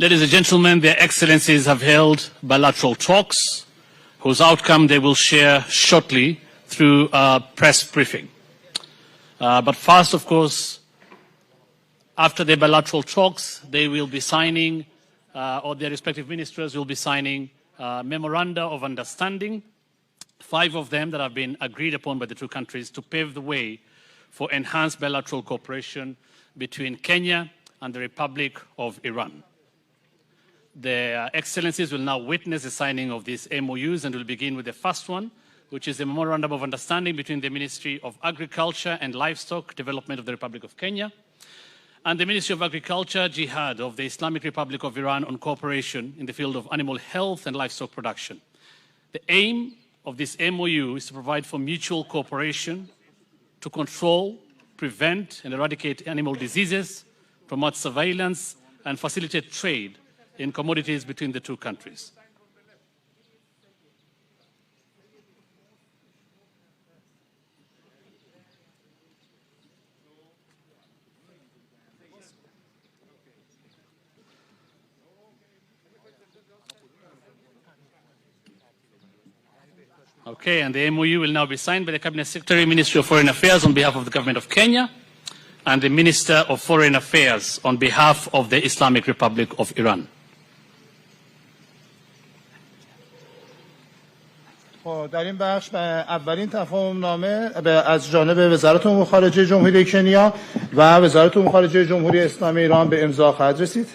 Ladies and gentlemen, their excellencies have held bilateral talks whose outcome they will share shortly through a press briefing. But first, of course, after the bilateral talks, they will be signing, or their respective ministers will be signing memoranda of understanding, 5 of them that have been agreed upon by the two countries to pave the way for enhanced bilateral cooperation between Kenya and the Republic of Iran. Their excellencies will now witness the signing of these MOUs, and will begin with the first one, which is the Memorandum of Understanding between the Ministry of Agriculture and Livestock Development of the Republic of Kenya and the Ministry of Agriculture, Jihad of the Islamic Republic of Iran on cooperation in the field of animal health and livestock production. The aim of this MOU is to provide for mutual cooperation to control, prevent, and eradicate animal diseases, promote surveillance, and facilitate trade in commodities between the two countries. Okay, and the MOU will now be signed by the Cabinet Secretary, Ministry of Foreign Affairs on behalf of the Government of Kenya, and the Minister of Foreign Affairs on behalf of the Islamic Republic of Iran. در این بخش اولین تفاهم نامه از جانب وزارت امور خارجه جمهوری کنیا و وزارت امور خارجه جمهوری اسلامی ایران به امضا خواهد رسید.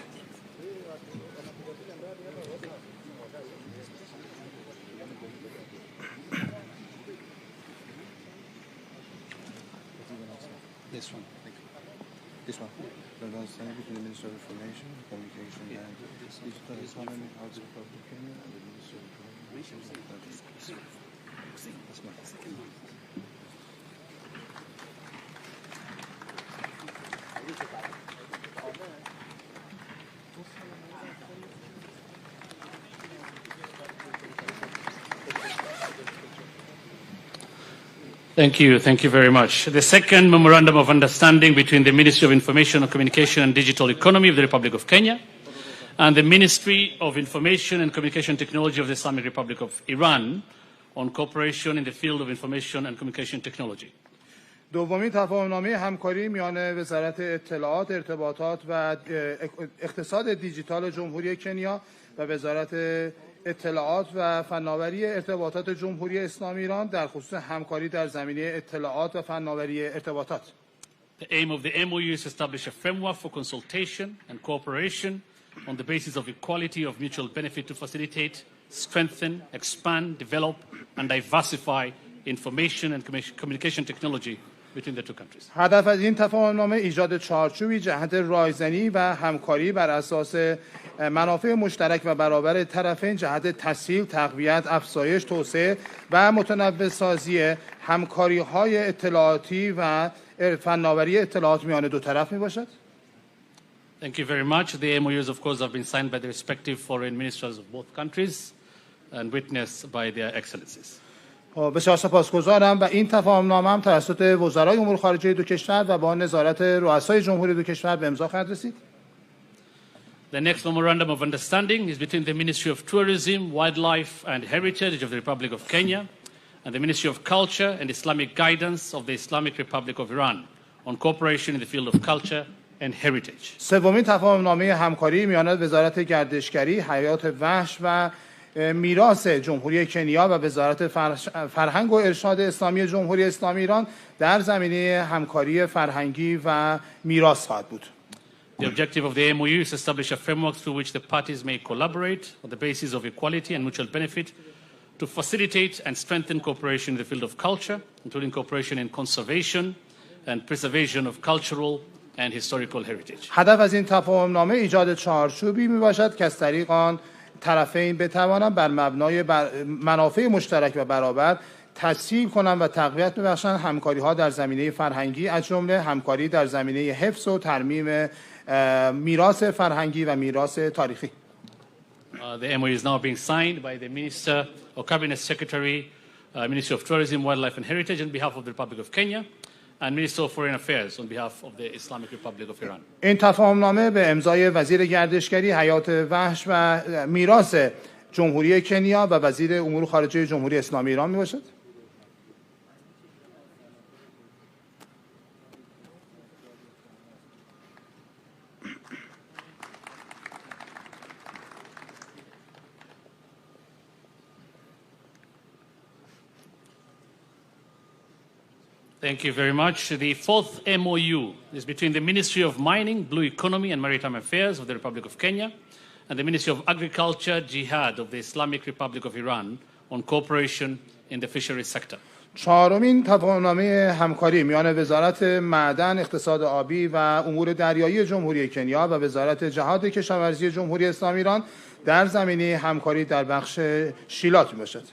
Thank you very much. The second Memorandum of Understanding between the Ministry of Information and Communication and Digital Economy of the Republic of Kenya and the Ministry of Information and Communication Technology of the Islamic Republic of Iran on cooperation in the field of information and communication technology. دومین تفاهمنامه همکاری میان وزارت اطلاعات، ارتباطات و اقتصاد دیجیتال جمهوری کنیا و وزارت اطلاعات و فناوری ارتباطات جمهوری اسلامی ایران در خصوص همکاری در زمینه اطلاعات و فناوری ارتباطات. The aim of the MOU is to establish a framework for consultation and cooperation on the basis of equality of mutual benefit to facilitate, strengthen, expand, develop, and diversify information and communication technology between the two countries. هدف از این تفاهمنامه ایجاد چارچوبی جهت رایزنی و همکاری بر اساس منافع مشترک و برابر طرفین جهت تسهیل، تقویت، افزایش، توسعه و متنوع سازی همکاری‌های اطلاعاتی و فناوری اطلاعات میان دو طرف میباشد. Thank you very much. The MOUs, of course, have been signed by the respective foreign ministers of both countries and witnessed by their excellencies. بسیار سپاسگزارم و این تفاهمنامه هم توسط وزرای امور خارجه دو کشور و با نظارت رؤسای جمهوری دو کشور به امضا خواهد رسید. The next memorandum of understanding is between the Ministry of Tourism, Wildlife and Heritage of the Republic of Kenya and the Ministry of Culture and Islamic Guidance of the Islamic Republic of Iran on cooperation in the field of culture and heritage. سومین تفاهمنامه همکاری میان وزارت گردشگری، حیات وحش و میراث جمهوری کنیا و وزارت فرهنگ و ارشاد اسلامی جمهوری اسلامی ایران در زمینه همکاری فرهنگی و میراث خواهد بود. The objective of the MOU is to establish a framework through which the parties may collaborate on the basis of equality and mutual benefit to facilitate and strengthen cooperation in the field of culture, including cooperation in conservation and preservation of cultural and historical heritage. هدف از این تفاهمنامه ایجاد چارچوبی میباشد که از طریق آن طرفین بتوانند بر مبنای منافع مشترک و برابر تسهیل کنند و تقویت ببخشند همکاری‌ها در زمینه فرهنگی از جمله همکاری در زمینه حفظ و ترمیم میراث فرهنگی و میراث تاریخی. The MOU is now being signed by the Minister or Cabinet Secretary, Ministry of Tourism, Wildlife and Heritage on behalf of the Republic of Kenya and Minister of Foreign Affairs on behalf of the Islamic Republic of Iran. این تفاهمنامه به امضای وزیر گردشگری، حیات وحش و میراث جمهوری کنیا و وزیر امور خارجه جمهوری اسلامی ایران میباشد. Thank you very much. The fourth MOU is between the Ministry of Mining, Blue Economy and Maritime Affairs of the Republic of Kenya and the Ministry of Agriculture, Jihad of the Islamic Republic of Iran on cooperation in the fisheries sector. چهارمین تفاهمنامه همکاری میان وزارت معدن، اقتصاد آبی و امور دریایی جمهوری کنیا و وزارت جهاد کشاورزی جمهوری اسلامی ایران در زمینه همکاری در بخش شیلات میباشد.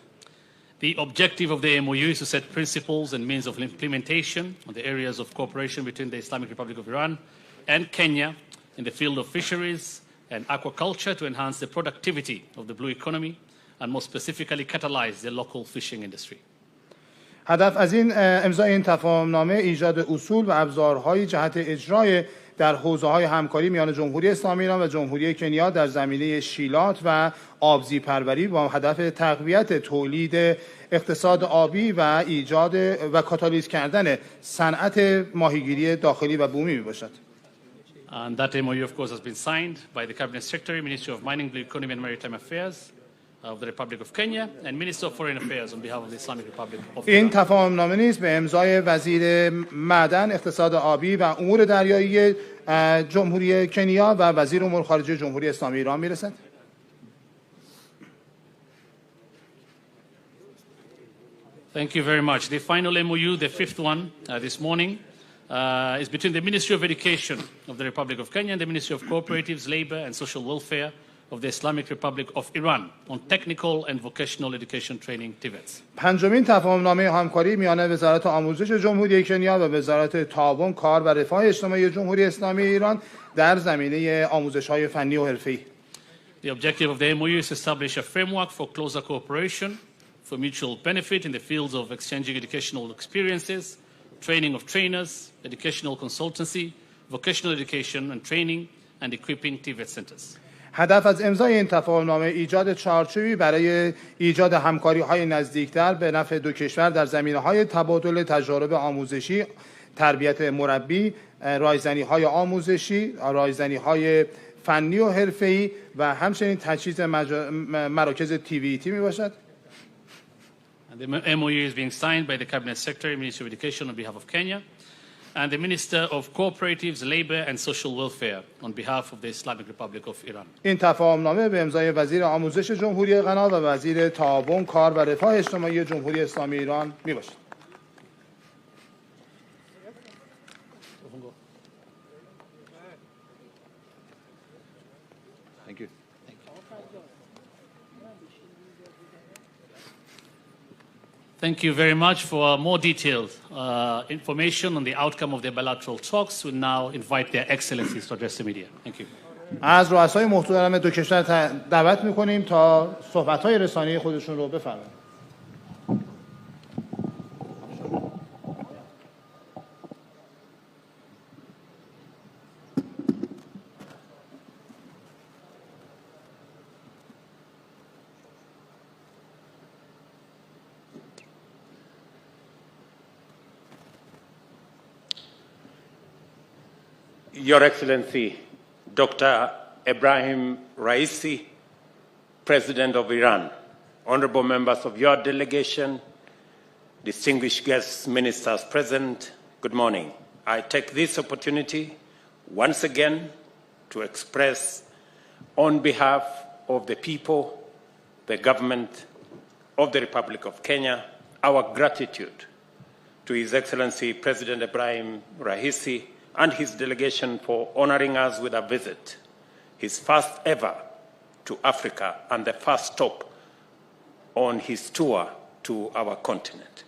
The objective of the MOU is to set principles and means of implementation on the areas of cooperation between the Islamic Republic of Iran and Kenya in the field of fisheries and aquaculture to enhance the productivity of the blue economy and more specifically catalyze the local fishing industry. هدف از این امضای این تفاهمنامه ایجاد اصول و ابزارهای جهت اجرای در حوزه‌های همکاری میان جمهوری اسلامی ایران و جمهوری کنیا در زمینه شیلات و آبزی پروری با هدف تقویت تولید اقتصاد آبی و ایجاد و کاتالیز کردن صنعت ماهیگیری داخلی و بومی میباشد. And that MOU of course has been signed by the Cabinet Secretary, Ministry of Mining, Blue Economy and Maritime Affairs of the Republic of Kenya and Minister of Foreign Affairs on behalf of the Islamic Republic of Iran. این تفاهمنامه نیز به امضای وزیر معدن، اقتصاد آبی و امور دریایی جمهوری کنیا و وزیر امور خارجه جمهوری اسلامی ایران میرسد. Thank you very much. The final MOU, the fifth one this morning, is between the Ministry of Education of the Republic of Kenya and the Ministry of Cooperatives, Labour and Social Welfare of the Islamic Republic of Iran on technical and vocational education training TVETs. پنجمین تفاهمنامه همکاری میان وزارت آموزش جمهوری کنیا و وزارت تعاون، کار و رفاه اجتماعی جمهوری اسلامی ایران در زمینه آموزش‌های فنی و حرفه‌ای. The objective of the MOU is to establish a framework for closer cooperation for mutual benefit in the fields of exchanging educational experiences, training of trainers, educational consultancy, vocational education and training, and equipping TVET centers. هدف از امضای این تفاهمنامه ایجاد چارچوبی برای ایجاد همکاری‌های نزدیکتر به نفع دو کشور در زمینه‌های تبادل تجارب آموزشی، تربیت مربی، رایزنی‌های آموزشی، رایزنی‌های فنی و حرفه‌ای و همچنین تجهیز مراکز TVET میباشد. And the MOU is being signed by the Cabinet Secretary, Ministry of Education on behalf of Kenya, and the Minister of Cooperatives, Labour and Social Welfare on behalf of the Islamic Republic of Iran. این تفاهمنامه به امضای وزیر آموزش جمهوری غنا و وزیر تعاون، کار و رفاه اجتماعی جمهوری اسلامی ایران میباشد. Thank you. Thank you very much for more detailed information on the outcome of the bilateral talks. We now invite their excellencies to address the media. Thank you. از رؤسای محترم دو کشور دعوت می‌کنیم تا صحبت‌های رسانه‌ای خودشون رو بفرمایند. Your Excellency, Dr. Ibrahim Raisi, President of Iran, honorable members of your delegation, distinguished guests, ministers present, good morning. I take this opportunity once again to express on behalf of the people, the government of the Republic of Kenya, our gratitude to His Excellency President Ibrahim Raisi and his delegation for honoring us with a visit, his first ever to Africa and the first stop on his tour to our continent.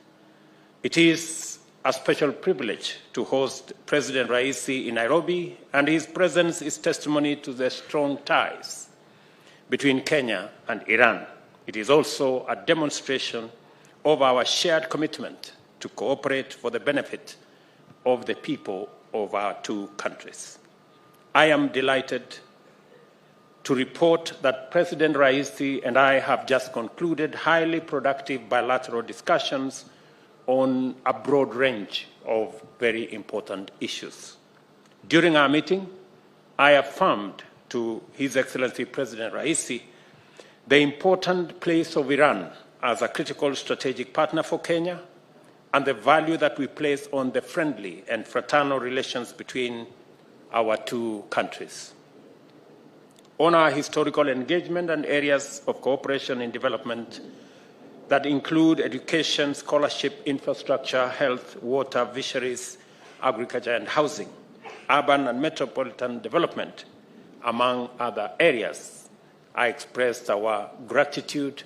It is a special privilege to host President Raisi in Nairobi, and his presence is testimony to the strong ties between Kenya and Iran. It is also a demonstration of our shared commitment to cooperate for the benefit of the people of our two countries. I am delighted to report that President Raisi and I have just concluded highly productive bilateral discussions on a broad range of very important issues. During our meeting, I affirmed to His Excellency President Raisi the important place of Iran as a critical strategic partner for Kenya and the value that we place on the friendly and fraternal relations between our two countries. On our historical engagement and areas of cooperation in development that include education, scholarship, infrastructure, health, water, fisheries, agriculture and housing, urban and metropolitan development, among other areas, I expressed our gratitude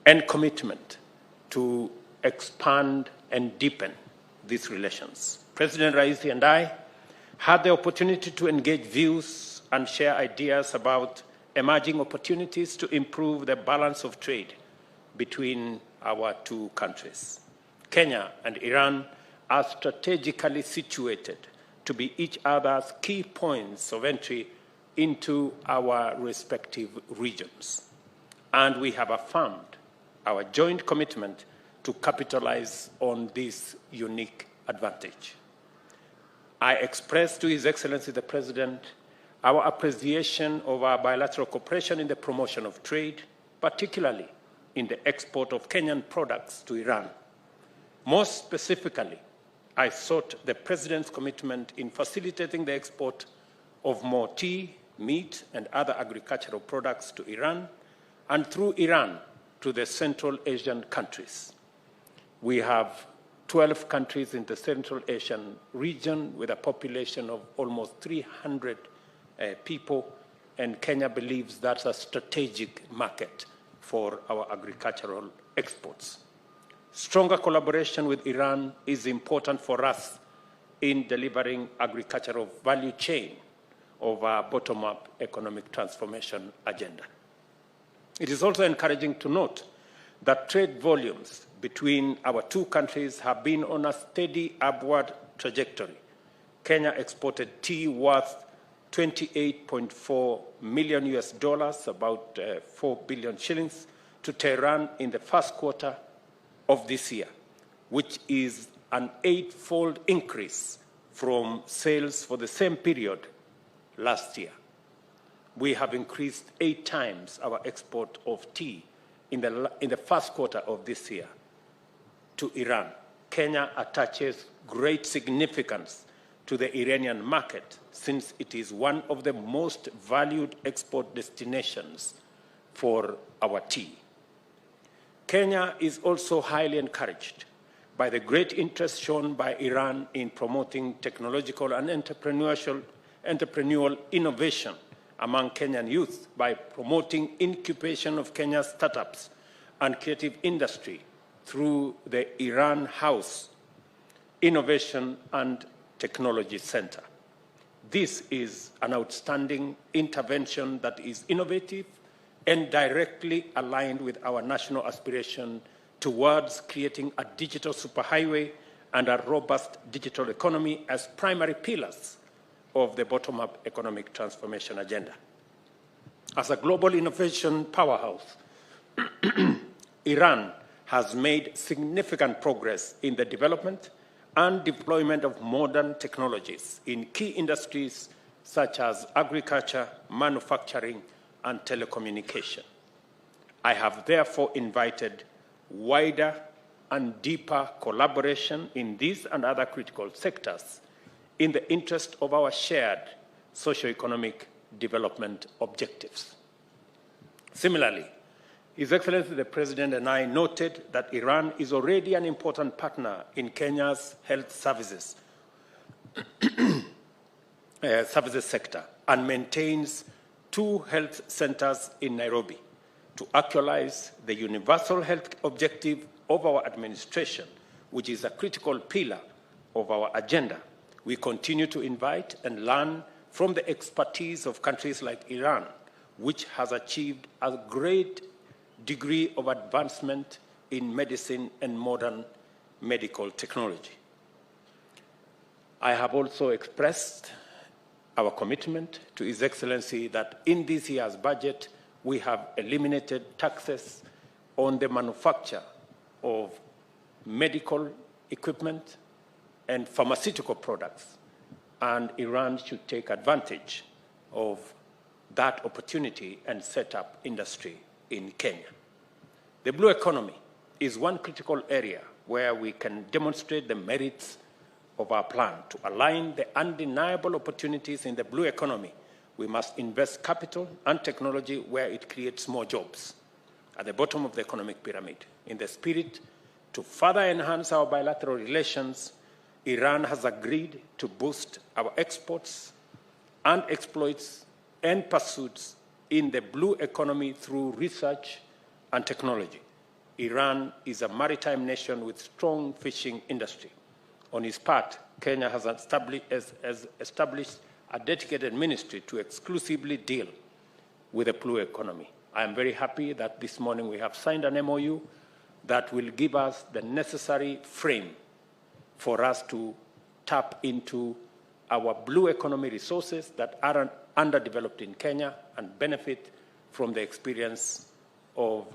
and commitment to expand and deepen these relations. President Raisi and I had the opportunity to engage views and share ideas about emerging opportunities to improve the balance of trade between our two countries. Kenya and Iran are strategically situated to be each other's key points of entry into our respective regions. And we have affirmed our joint commitment to capitalize on this unique advantage. I express to His Excellency the President our appreciation of our bilateral cooperation in the promotion of trade, particularly in the export of Kenyan products to Iran. Most specifically, I sought the President's commitment in facilitating the export of more tea, meat, and other agricultural products to Iran, and through Iran to the Central Asian countries. We have 12 countries in the Central Asian region with a population of almost 300 people, and Kenya believes that's a strategic market for our agricultural exports. Stronger collaboration with Iran is important for us in delivering agricultural value chain of our bottom-up economic transformation agenda. It is also encouraging to note that trade volumes between our two countries have been on a steady upward trajectory. Kenya exported tea worth $28.4 million, about 4 billion shillings, to Tehran in the first quarter of this year, which is an 8-fold increase from sales for the same period last year. We have increased 8 times our export of tea in the first quarter of this year to Iran. Kenya attaches great significance to the Iranian market since it is one of the most valued export destinations for our tea. Kenya is also highly encouraged by the great interest shown by Iran in promoting technological and entrepreneurial innovation among Kenyan youth by promoting incubation of Kenya's startups and creative industry through the Iran House Innovation and Technology Center. This is an outstanding intervention that is innovative and directly aligned with our national aspiration towards creating a digital superhighway and a robust digital economy as primary pillars of the bottom-up economic transformation agenda. As a global innovation powerhouse, Iran has made significant progress in the development and deployment of modern technologies in key industries such as agriculture, manufacturing, and telecommunication. I have therefore invited wider and deeper collaboration in these and other critical sectors in the interest of our shared socio-economic development objectives. Similarly, His Excellency the President and I noted that Iran is already an important partner in Kenya's health services sector and maintains 2 health centers in Nairobi to actualize the universal health objective of our administration, which is a critical pillar of our agenda. We continue to invite and learn from the expertise of countries like Iran, which has achieved a great degree of advancement in medicine and modern medical technology. I have also expressed our commitment to His Excellency that in this year's budget, we have eliminated taxes on the manufacture of medical equipment and pharmaceutical products, and Iran should take advantage of that opportunity and set up industry in Kenya. The blue economy is one critical area where we can demonstrate the merits of our plan. To align the undeniable opportunities in the blue economy, we must invest capital and technology where it creates more jobs, at the bottom of the economic pyramid. In the spirit to further enhance our bilateral relations, Iran has agreed to boost our exports and exploits and pursuits in the blue economy through research and technology. Iran is a maritime nation with strong fishing industry. On its part, Kenya has established a dedicated ministry to exclusively deal with the blue economy. I am very happy that this morning we have signed an MOU that will give us the necessary frame for us to tap into our blue economy resources that are underdeveloped in Kenya and benefit from the experience of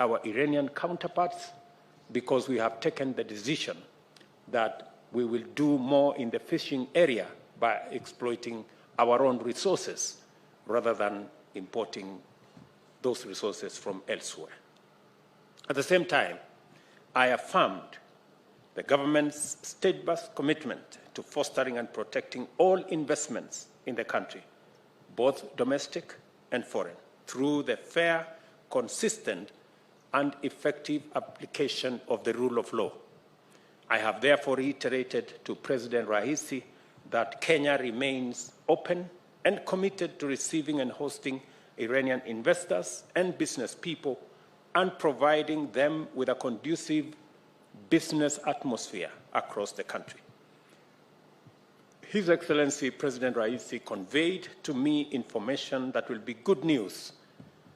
our Iranian counterparts, because we have taken the decision that we will do more in the fishing area by exploiting our own resources rather than importing those resources from elsewhere. At the same time, I affirmed the government's steadfast commitment to fostering and protecting all investments in the country, both domestic and foreign, through the fair, consistent, and effective application of the rule of law. I have therefore reiterated to President Raisi that Kenya remains open and committed to receiving and hosting Iranian investors and business people and providing them with a conducive business atmosphere across the country. His Excellency President Raisi conveyed to me information that will be good news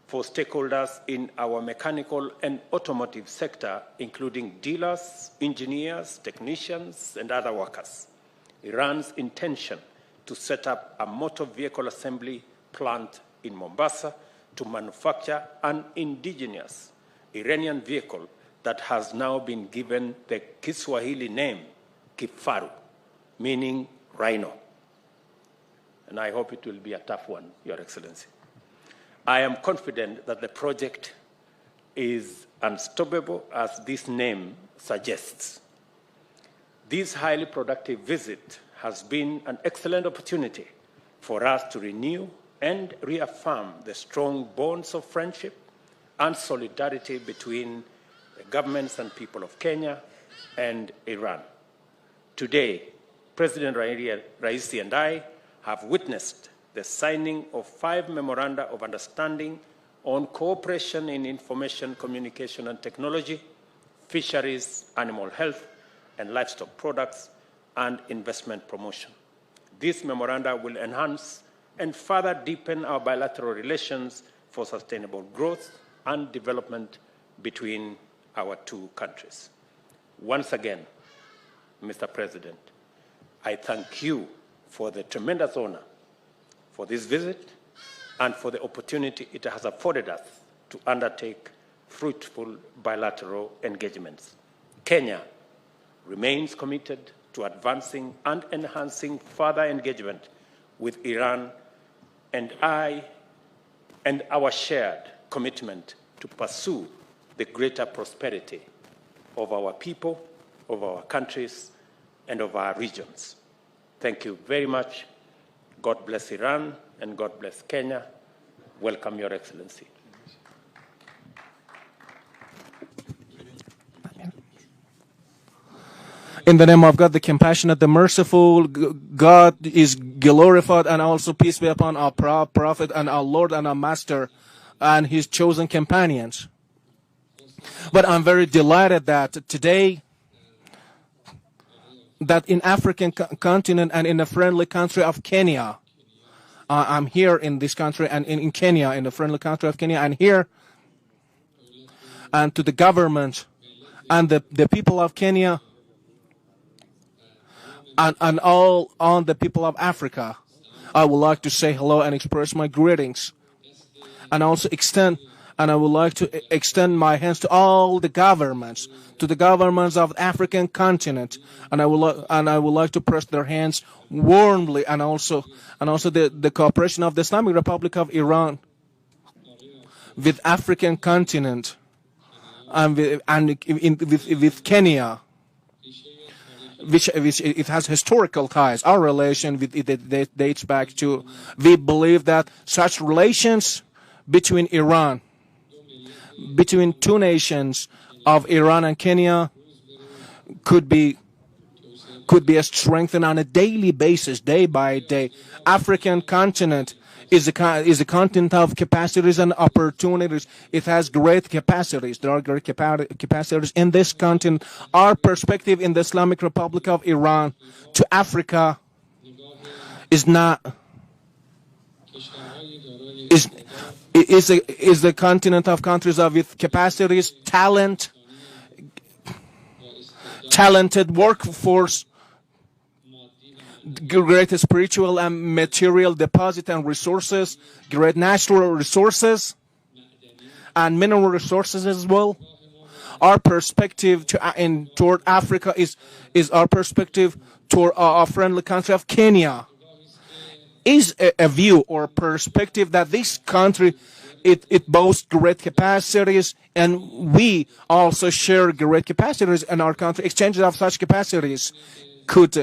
for stakeholders in our mechanical and automotive sector, including dealers, engineers, technicians, and other workers. Iran's intention to set up a motor vehicle assembly plant in Mombasa to manufacture an indigenous Iranian vehicle that has now been given the Kiswahili name Kifaru, meaning rhino. And I hope it will be a tough one, Your Excellency. I am confident that the project is unstoppable, as this name suggests. This highly productive visit has been an excellent opportunity for us to renew and reaffirm the strong bonds of friendship and solidarity between the governments and people of Kenya and Iran. Today, President Raisi and I have witnessed the signing of 5 memoranda of understanding on cooperation in information, communication and technology, fisheries, animal health and livestock products, and investment promotion. These memoranda will enhance and further deepen our bilateral relations for sustainable growth and development between our two countries. Once again, Mr. President, I thank you for the tremendous honor for this visit and for the opportunity it has afforded us to undertake fruitful bilateral engagements. Kenya remains committed to advancing and enhancing further engagement with Iran, and our shared commitment to pursue the greater prosperity of our people, of our countries, and of our regions. Thank you very much. God bless Iran and God bless Kenya. Welcome, Your Excellency. In the name of God, the compassionate, the merciful, God is glorified, and also peace be upon our prophet and our Lord and our Master and his chosen companions. But I'm very delighted that today, that in African continent and in the friendly country of Kenya, I'm here in this country and in Kenya, in the friendly country of Kenya, and here, and to the government and the people of Kenya, and all on the people of Africa. I would like to say hello and express my greetings, and also I would like to extend my hands to all the governments, to the governments of the African continent, and I would like to press their hands warmly, and also the cooperation of the Islamic Republic of Iran with African continent and with Kenya, which it has historical ties. Our relation with it dates back to, we believe that such relations between two nations of Iran and Kenya could be strengthened on a daily basis, day by day. African continent is a continent of capacities and opportunities. It has great capacities. There are great capacities in this continent. Our perspective in the Islamic Republic of Iran to Africa is the continent of countries with capacities, talented workforce, great spiritual and material deposit and resources, great natural resources, and mineral resources as well. Our perspective toward Africa is our perspective toward our friendly country of Kenya. Is a view or perspective that this country it boasts great capacities, and we also share great capacities in our country. Exchanges of such capacities could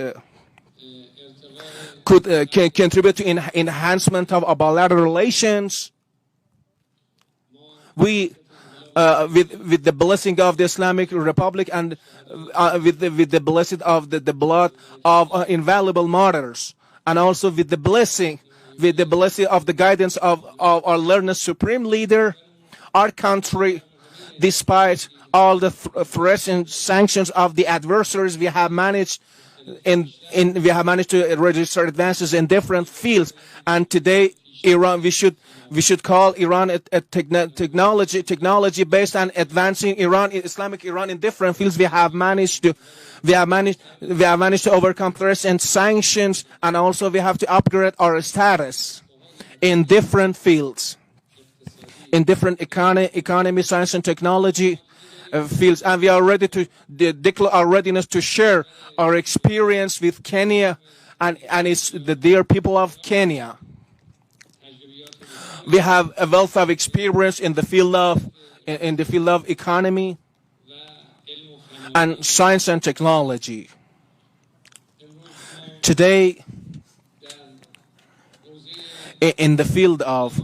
contribute to enhancement of our bilateral relations. We, with the blessing of the Islamic Republic and with the blessing of the blood of invaluable martyrs, and also with the blessing of the guidance of our learned supreme leader, our country, despite all the threats and sanctions of the adversaries, we have managed to register advances in different fields. And today, Iran, we should call Iran a technology based on advancing Islamic Iran in different fields. We have managed to overcome threats and sanctions, and also we have to upgrade our status in different fields, in different economy, science and technology fields, and we are ready to declare our readiness to share our experience with Kenya and it's the dear people of Kenya. We have a wealth of experience in the field of economy and science and technology. Today, in the field of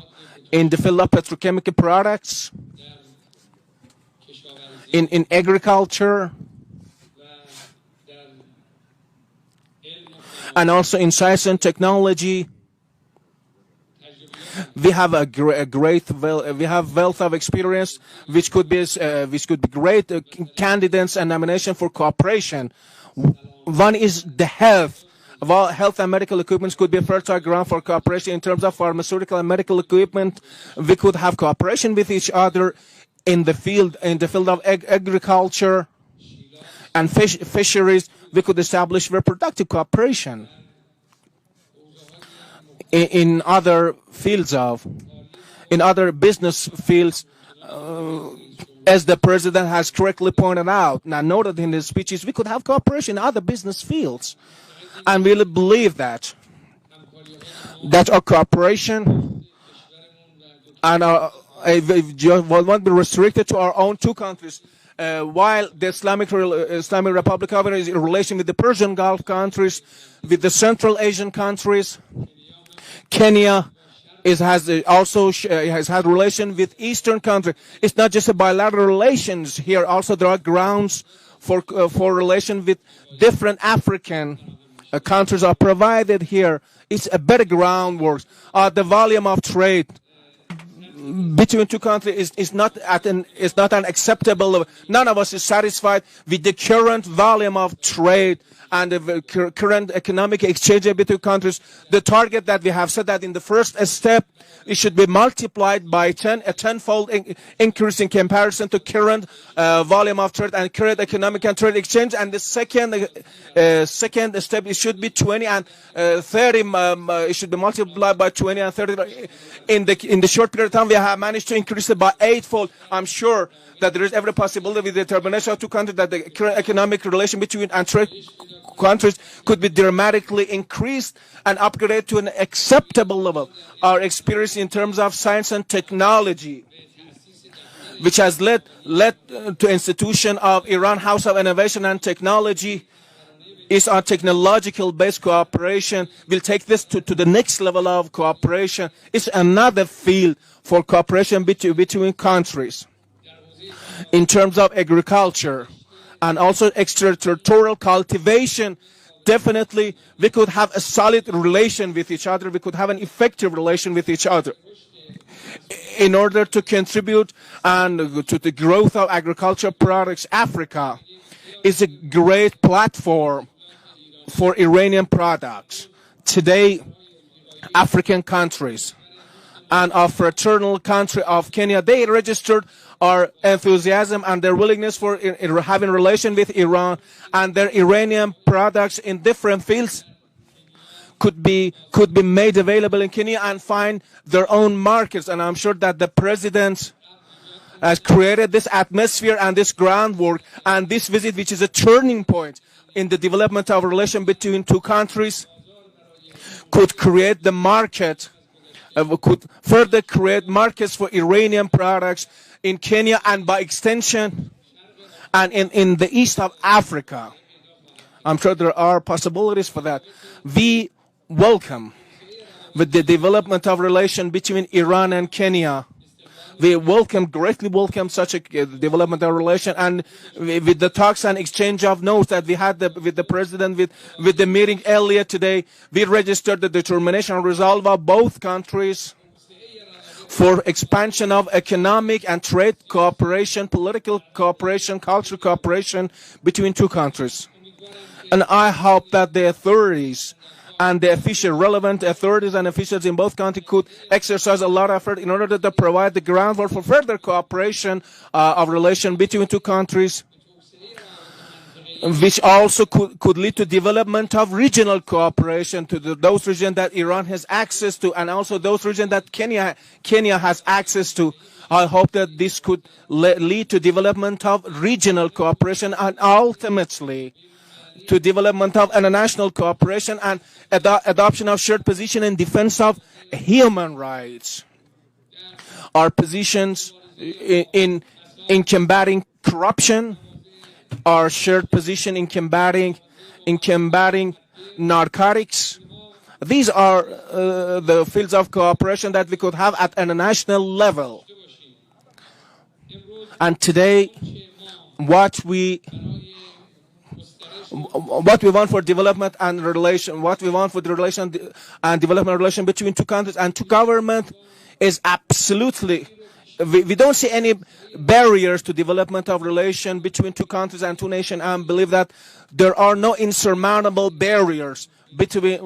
petrochemical products, in agriculture, and also in science and technology, we have we have wealth of experience, which could be great candidates and nomination for cooperation. One is the health. While health and medical equipment could be a fertile ground for cooperation in terms of pharmaceutical and medical equipment, we could have cooperation with each other in the field of agriculture and fisheries. We could establish reproductive cooperation. In other business fields, as the president has correctly pointed out, now noted in his speeches, we could have cooperation in other business fields. And we believe that our cooperation and won't be restricted to our own two countries. While the Islamic Republic of Iran is in relation with the Persian Gulf countries, with the Central Asian countries, Kenya has had relation with Eastern countries. It's not just a bilateral relations here. Also, there are grounds for relation with different African countries are provided here. It's a better groundwork. The volume of trade between two countries is not an acceptable level. None of us is satisfied with the current volume of trade and the current economic exchange between countries. The target that we have set that in the first step, it should be multiplied by 10, a tenfold increase in comparison to current volume of trade and current economic and trade exchange. And the second step, it should be 20 and 30. It should be multiplied by 20 and 30. In the short period of time, we have managed to increase it by 8-fold. I'm sure that there is every possibility with the determination of two countries that the current economic relation between and trade countries could be dramatically increased and upgraded to an acceptable level. Our experience in terms of science and technology, which has led to institution of Iran House of Innovation and Technology, is our technological based cooperation. We'll take this to the next level of cooperation. It's another field for cooperation between countries. In terms of agriculture and also extraterritorial cultivation, definitely we could have a solid relation with each other. We could have an effective relation with each other in order to contribute and to the growth of agricultural products. Africa is a great platform for Iranian products. Today, African countries and our fraternal country of Kenya, they registered our enthusiasm and their willingness for having relation with Iran, and their Iranian products in different fields could be made available in Kenya and find their own markets. And I'm sure that the president has created this atmosphere and this groundwork, and this visit, which is a turning point in the development of relation between two countries, could create the market, could further create markets for Iranian products in Kenya and by extension and in the east of Africa. I'm sure there are possibilities for that. We welcome with the development of relation between Iran and Kenya. We greatly welcome such a development of relation, and with the talks and exchange of notes that we had with the president, with the meeting earlier today, we registered the determination and resolve of both countries for expansion of economic and trade cooperation, political cooperation, cultural cooperation between two countries. And I hope that the authorities and the relevant authorities and officials in both countries could exercise a lot of effort in order to provide the groundwork for further cooperation of relation between two countries, which also could lead to development of regional cooperation to those regions that Iran has access to, and also those regions that Kenya has access to. I hope that this could lead to development of regional cooperation and ultimately to development of international cooperation and adoption of shared position in defense of human rights. Our positions in combating corruption, our shared position in combating narcotics. These are the fields of cooperation that we could have at international level. And today, what we want for development and relation, what we want for the relation and development relation between two countries and two governments is absolutely, we don't see any barriers to development of relation between two countries and two nations, and believe that there are no insurmountable barriers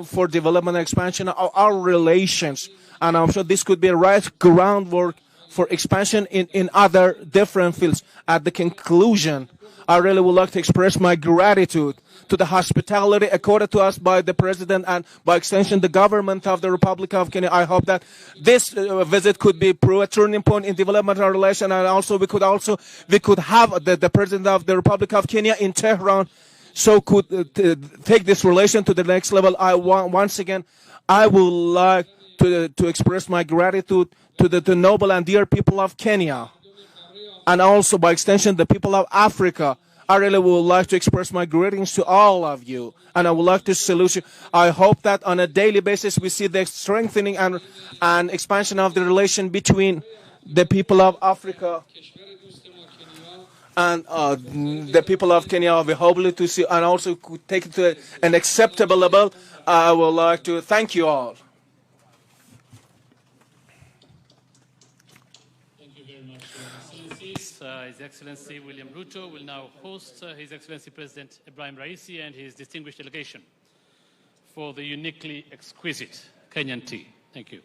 for development and expansion of our relations. And I'm sure this could be a right groundwork for expansion in other different fields. At the conclusion, I really would like to express my gratitude to the hospitality accorded to us by the President and by extension the government of the Republic of Kenya. I hope that this visit could be a turning point in development of relation, and also we could have the President of the Republic of Kenya in Tehran, so could take this relation to the next level. Once again, I would like to express my gratitude to the noble and dear people of Kenya, and also by extension the people of Africa. I really would like to express my greetings to all of you, and I would like to salute you. I hope that on a daily basis we see the strengthening and expansion of the relation between the people of Africa and the people of Kenya. We hope to see and also could take it to an acceptable level. I would like to thank you all. His Excellency William Ruto will now host His Excellency President Ibrahim Raisi and his distinguished delegation for the uniquely exquisite Kenyan tea. Thank you.